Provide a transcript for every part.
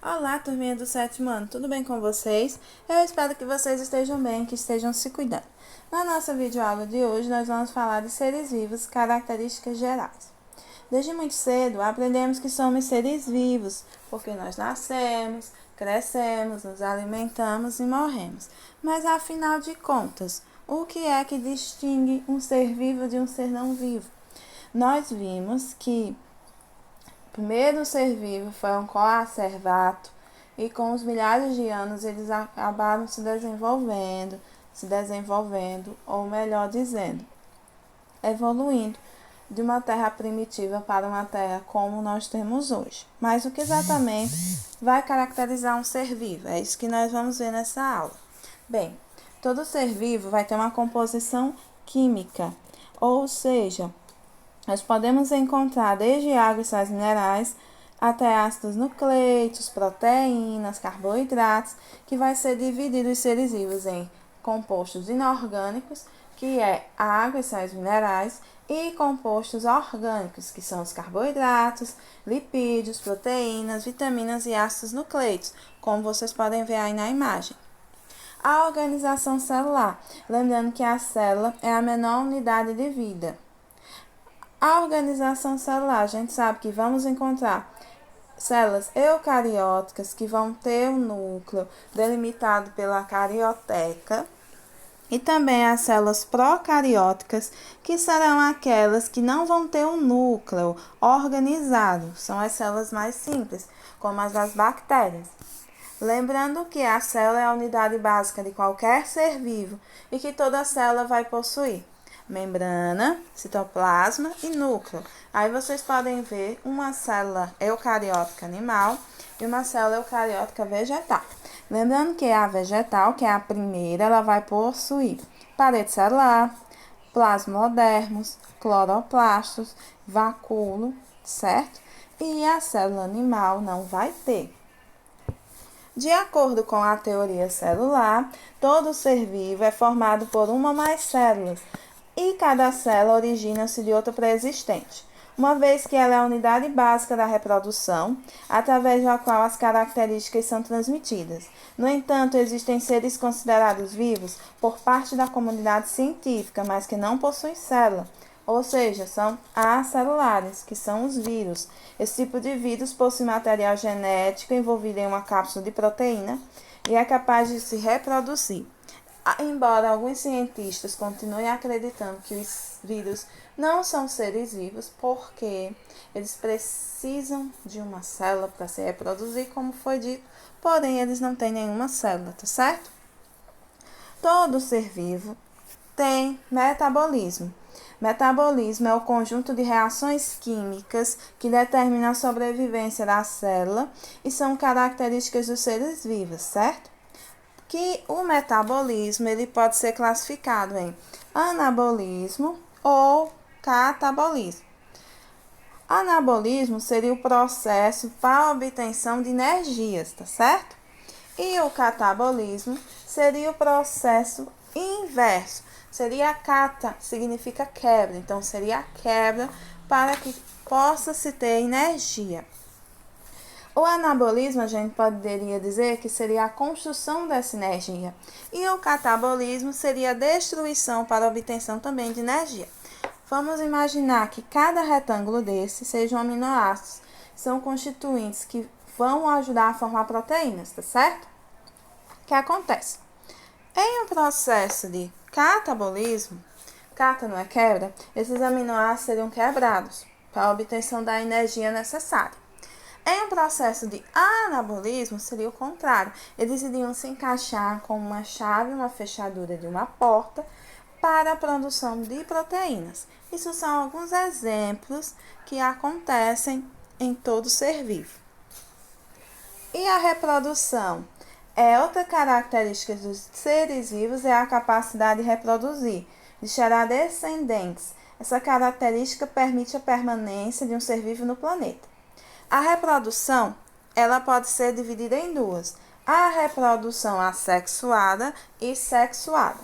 Olá, turminha do sétimo ano, tudo bem com vocês? Eu espero que vocês estejam bem, que estejam se cuidando. Na nossa videoaula de hoje, nós vamos falar de seres vivos, características gerais. Desde muito cedo, aprendemos que somos seres vivos, porque nós nascemos, crescemos, nos alimentamos e morremos. Mas, afinal de contas, o que é que distingue um ser vivo de um ser não vivo? Nós vimos que o primeiro ser vivo foi um coacervato e com os milhares de anos eles acabaram se desenvolvendo, ou melhor dizendo, evoluindo de uma terra primitiva para uma terra como nós temos hoje. Mas o que exatamente vai caracterizar um ser vivo? É isso que nós vamos ver nessa aula. Bem, todo ser vivo vai ter uma composição química, ou seja, nós podemos encontrar desde água e sais minerais até ácidos nucleicos, proteínas, carboidratos, que vai ser dividido os seres vivos em compostos inorgânicos, que é água e sais minerais, e compostos orgânicos, que são os carboidratos, lipídios, proteínas, vitaminas e ácidos nucleicos, como vocês podem ver aí na imagem. A organização celular, lembrando que a célula é a menor unidade de vida. A organização celular, a gente sabe que vamos encontrar células eucarióticas que vão ter um núcleo delimitado pela carioteca e também as células procarióticas, que serão aquelas que não vão ter um núcleo organizado, são as células mais simples, como as das bactérias. Lembrando que a célula é a unidade básica de qualquer ser vivo e que toda célula vai possuir membrana, citoplasma e núcleo. Aí vocês podem ver uma célula eucariótica animal e uma célula eucariótica vegetal. Lembrando que a vegetal, que é a primeira, ela vai possuir parede celular, plasmodermos, cloroplastos, vacúolo, certo? E a célula animal não vai ter. De acordo com a teoria celular, todo ser vivo é formado por uma ou mais células, e cada célula origina-se de outra pré-existente, uma vez que ela é a unidade básica da reprodução, através da qual as características são transmitidas. No entanto, existem seres considerados vivos por parte da comunidade científica, mas que não possuem célula, ou seja, são acelulares, que são os vírus. Esse tipo de vírus possui material genético envolvido em uma cápsula de proteína e é capaz de se reproduzir. Embora alguns cientistas continuem acreditando que os vírus não são seres vivos, porque eles precisam de uma célula para se reproduzir, como foi dito, porém eles não têm nenhuma célula, tá certo? Todo ser vivo tem metabolismo. Metabolismo é o conjunto de reações químicas que determinam a sobrevivência da célula e são características dos seres vivos, certo? Que o metabolismo ele pode ser classificado em anabolismo ou catabolismo. Anabolismo seria o processo para a obtenção de energias, tá certo? E o catabolismo seria o processo inverso. Seria cata, significa quebra, então seria a quebra para que possa se ter energia. O anabolismo, a gente poderia dizer que seria a construção dessa energia. E o catabolismo seria a destruição para a obtenção também de energia. Vamos imaginar que cada retângulo desse sejam aminoácidos. São constituintes que vão ajudar a formar proteínas, tá certo? O que acontece? Em um processo de catabolismo, cata não é quebra, esses aminoácidos seriam quebrados para a obtenção da energia necessária. Em um processo de anabolismo, seria o contrário. Eles iriam se encaixar com uma chave, uma fechadura de uma porta para a produção de proteínas. Isso são alguns exemplos que acontecem em todo ser vivo. E a reprodução? Outra característica dos seres vivos é a capacidade de reproduzir, de gerar descendentes. Essa característica permite a permanência de um ser vivo no planeta. A reprodução, ela pode ser dividida em duas: a reprodução assexuada e sexuada.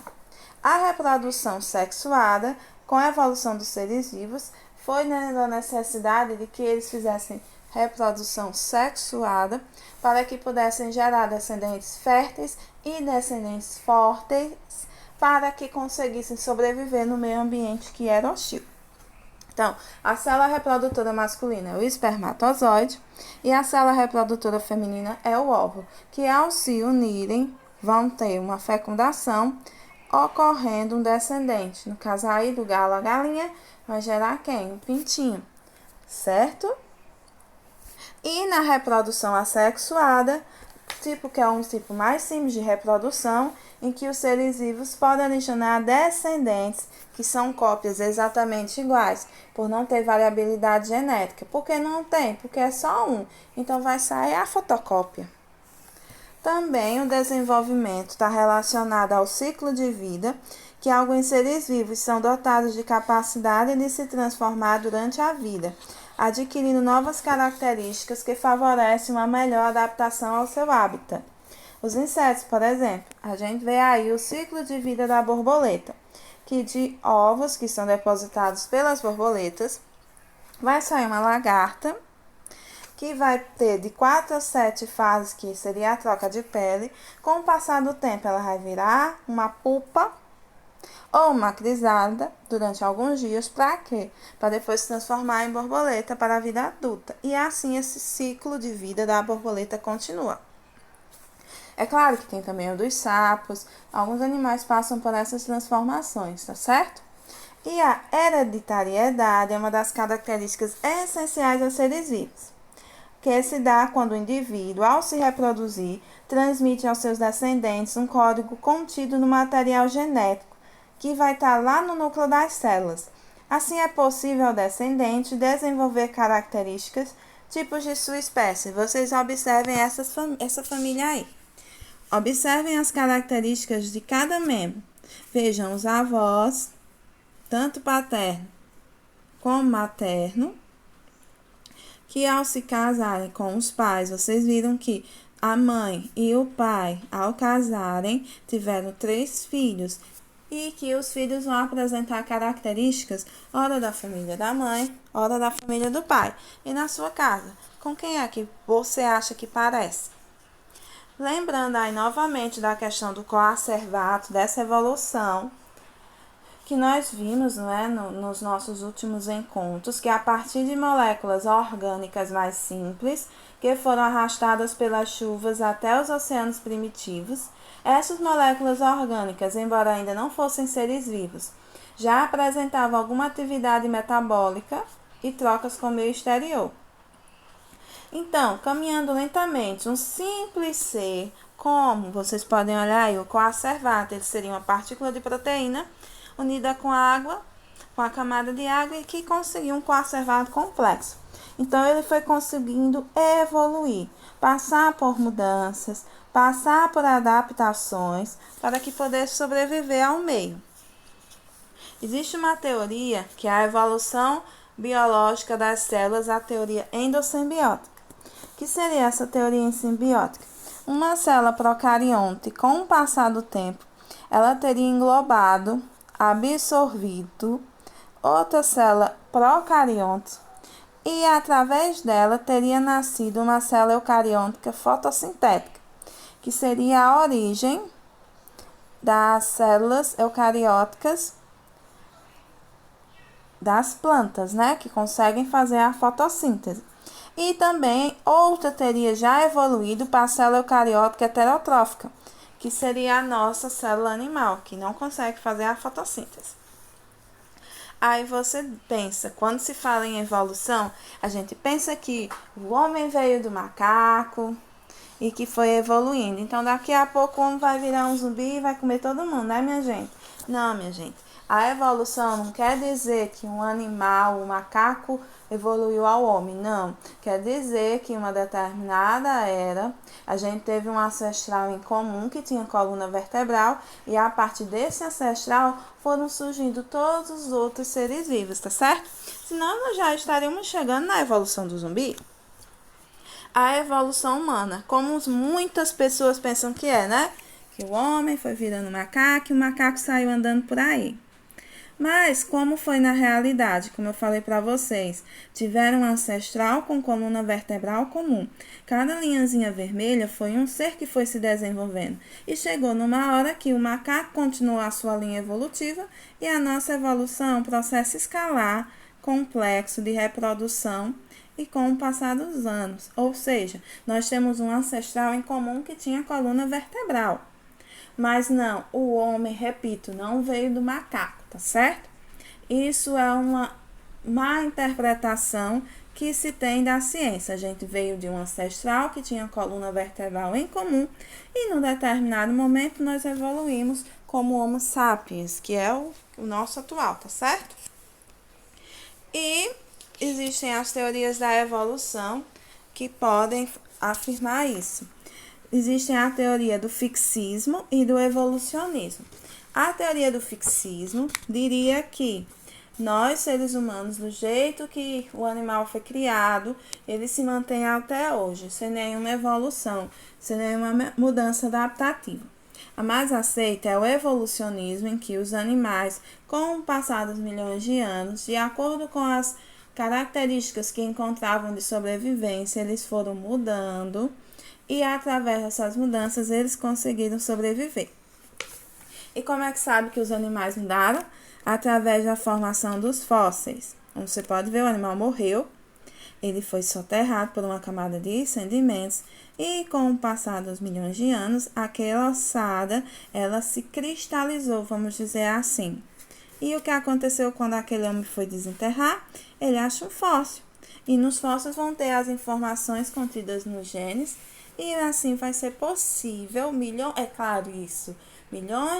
A reprodução sexuada, com a evolução dos seres vivos, foi na necessidade de que eles fizessem reprodução sexuada, para que pudessem gerar descendentes férteis e descendentes fortes, para que conseguissem sobreviver no meio ambiente que era hostil. Então, a célula reprodutora masculina é o espermatozoide e a célula reprodutora feminina é o óvulo, que ao se unirem vão ter uma fecundação, ocorrendo um descendente. No caso aí do galo a galinha, vai gerar quem? Um pintinho, certo? E na reprodução assexuada, que é um tipo mais simples de reprodução, em que os seres vivos podem adicionar descendentes que são cópias exatamente iguais, por não ter variabilidade genética. Por que não tem? Porque é só um, então vai sair a fotocópia. Também o desenvolvimento está relacionado ao ciclo de vida, que alguns seres vivos são dotados de capacidade de se transformar durante a vida, adquirindo novas características que favorecem uma melhor adaptação ao seu hábitat. Os insetos, por exemplo, a gente vê aí o ciclo de vida da borboleta, que de ovos que são depositados pelas borboletas, vai sair uma lagarta, que vai ter de 4 a 7 fases, que seria a troca de pele. Com o passar do tempo, ela vai virar uma pupa ou uma crisálida durante alguns dias. Para quê? Para depois se transformar em borboleta para a vida adulta. E assim esse ciclo de vida da borboleta continua. É claro que tem também o dos sapos. Alguns animais passam por essas transformações, tá certo? E a hereditariedade é uma das características essenciais aos seres vivos, que se dá quando o indivíduo, ao se reproduzir, transmite aos seus descendentes um código contido no material genético, que vai estar lá no núcleo das células. Assim, é possível ao descendente desenvolver características, tipos de sua espécie. Vocês observem essa família aí. Observem as características de cada membro. Vejam os avós, tanto paterno como materno, que ao se casarem com os pais, vocês viram que a mãe e o pai, ao casarem, tiveram 3 filhos, e que os filhos vão apresentar características, ora da família da mãe, ora da família do pai. E na sua casa, com quem é que você acha que parece? Lembrando aí novamente da questão do coacervato, dessa evolução, que nós vimos, nos nossos últimos encontros, que a partir de moléculas orgânicas mais simples, que foram arrastadas pelas chuvas até os oceanos primitivos, essas moléculas orgânicas, embora ainda não fossem seres vivos, já apresentavam alguma atividade metabólica e trocas com o meio exterior. Então, caminhando lentamente, um simples ser, como vocês podem olhar aí, o coacervato, ele seria uma partícula de proteína unida com água, com a camada de água, e que conseguiu um coacervato complexo. Então, ele foi conseguindo evoluir, passar por mudanças, passar por adaptações, para que pudesse sobreviver ao meio. Existe uma teoria, que é a evolução biológica das células, a teoria endossimbiótica. Que seria essa teoria simbiótica? Uma célula procarionte, com o passar do tempo, ela teria englobado, absorvido outra célula procarionte, e através dela teria nascido uma célula eucariótica fotossintética, que seria a origem das células eucarióticas das plantas, que conseguem fazer a fotossíntese. E também outra teria já evoluído para a célula eucariótica heterotrófica, que seria a nossa célula animal, que não consegue fazer a fotossíntese. Aí você pensa, quando se fala em evolução, a gente pensa que o homem veio do macaco e que foi evoluindo. Então, daqui a pouco o homem vai virar um zumbi e vai comer todo mundo, né, minha gente? Não, minha gente. A evolução não quer dizer que um animal, um macaco, evoluiu ao homem, não. Quer dizer que em uma determinada era, a gente teve um ancestral em comum que tinha coluna vertebral, e a partir desse ancestral foram surgindo todos os outros seres vivos, tá certo? Senão nós já estaríamos chegando na evolução do zumbi. A evolução humana, como muitas pessoas pensam que é, Que o homem foi virando macaco e o macaco saiu andando por aí. Mas como foi na realidade, como eu falei para vocês, tiveram um ancestral com coluna vertebral comum. Cada linhazinha vermelha foi um ser que foi se desenvolvendo e chegou numa hora que o macaco continuou a sua linha evolutiva e a nossa evolução, um processo escalar, complexo de reprodução e com o passar dos anos. Ou seja, nós temos um ancestral em comum que tinha coluna vertebral. Mas não, o homem, repito, não veio do macaco, tá certo? Isso é uma má interpretação que se tem da ciência. A gente veio de um ancestral que tinha coluna vertebral em comum e num determinado momento nós evoluímos como Homo sapiens, que é o nosso atual, tá certo? E existem as teorias da evolução que podem afirmar isso. Existem a teoria do fixismo e do evolucionismo. A teoria do fixismo diria que nós, seres humanos, do jeito que o animal foi criado, ele se mantém até hoje, sem nenhuma evolução, sem nenhuma mudança adaptativa. A mais aceita é o evolucionismo, em que os animais, com o passar dos milhões de anos, de acordo com as características que encontravam de sobrevivência, eles foram mudando e através dessas mudanças eles conseguiram sobreviver. E como é que sabe que os animais mudaram? Através da formação dos fósseis. Como você pode ver, o animal morreu, ele foi soterrado por uma camada de sedimentos e com o passar dos milhões de anos, aquela ossada, ela se cristalizou, vamos dizer assim. E o que aconteceu quando aquele homem foi desenterrar? Ele acha um fóssil. E nos fósseis vão ter as informações contidas nos genes e assim vai ser possível, milhões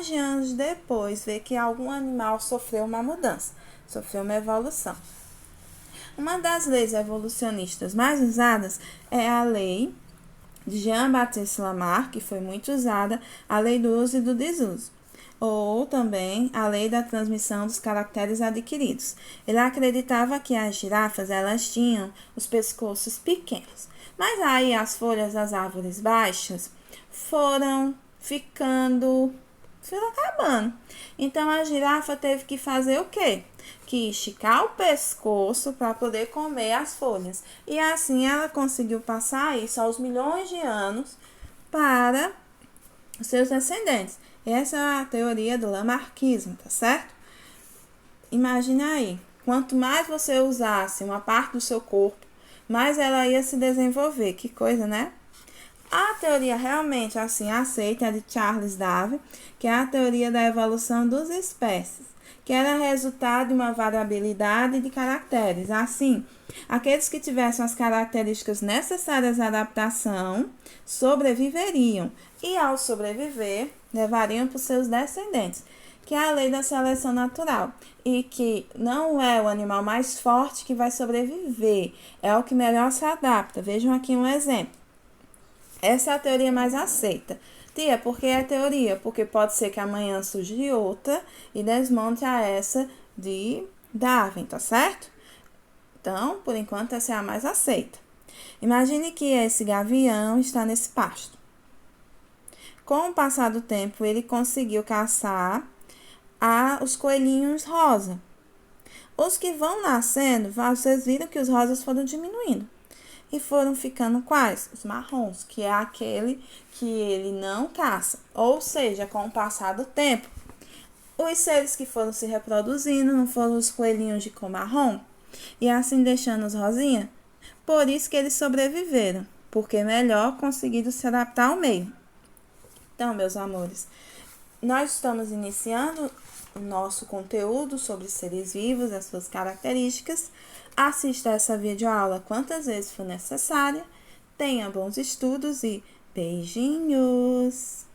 de anos depois, ver que algum animal sofreu uma mudança, sofreu uma evolução. Uma das leis evolucionistas mais usadas é a lei de Jean-Baptiste Lamarck, que foi muito usada, a lei do uso e do desuso, ou também a lei da transmissão dos caracteres adquiridos. Ele acreditava que as girafas elas tinham os pescoços pequenos, mas aí as folhas das árvores baixas foram acabando. Então a girafa teve que fazer o quê? Que esticar o pescoço para poder comer as folhas. E assim ela conseguiu passar isso aos milhões de anos para os seus descendentes. Essa é a teoria do lamarquismo, tá certo? Imagina aí, quanto mais você usasse uma parte do seu corpo, mais ela ia se desenvolver. Que coisa, né? A teoria realmente assim aceita é de Charles Darwin, que é a teoria da evolução das espécies, que era resultado de uma variabilidade de caracteres. Assim, aqueles que tivessem as características necessárias à adaptação sobreviveriam e, ao sobreviver, levariam para os seus descendentes, que é a lei da seleção natural, e que não é o animal mais forte que vai sobreviver, é o que melhor se adapta. Vejam aqui um exemplo. Essa é a teoria mais aceita. Tia, por que é teoria? Porque pode ser que amanhã surja outra e desmonte a essa de Darwin, tá certo? Então, por enquanto, essa é a mais aceita. Imagine que esse gavião está nesse pasto. Com o passar do tempo, ele conseguiu caçar os coelhinhos rosa. Os que vão nascendo, vocês viram que os rosas foram diminuindo. E foram ficando quais? Os marrons, que é aquele que ele não caça. Ou seja, com o passar do tempo, os seres que foram se reproduzindo não foram os coelhinhos de cor marrom? E assim deixando os rosinha? Por isso que eles sobreviveram, porque melhor conseguiram se adaptar ao meio. Então, meus amores, nós estamos iniciando o nosso conteúdo sobre seres vivos, as suas características. Assista essa videoaula quantas vezes for necessária. Tenha bons estudos e beijinhos!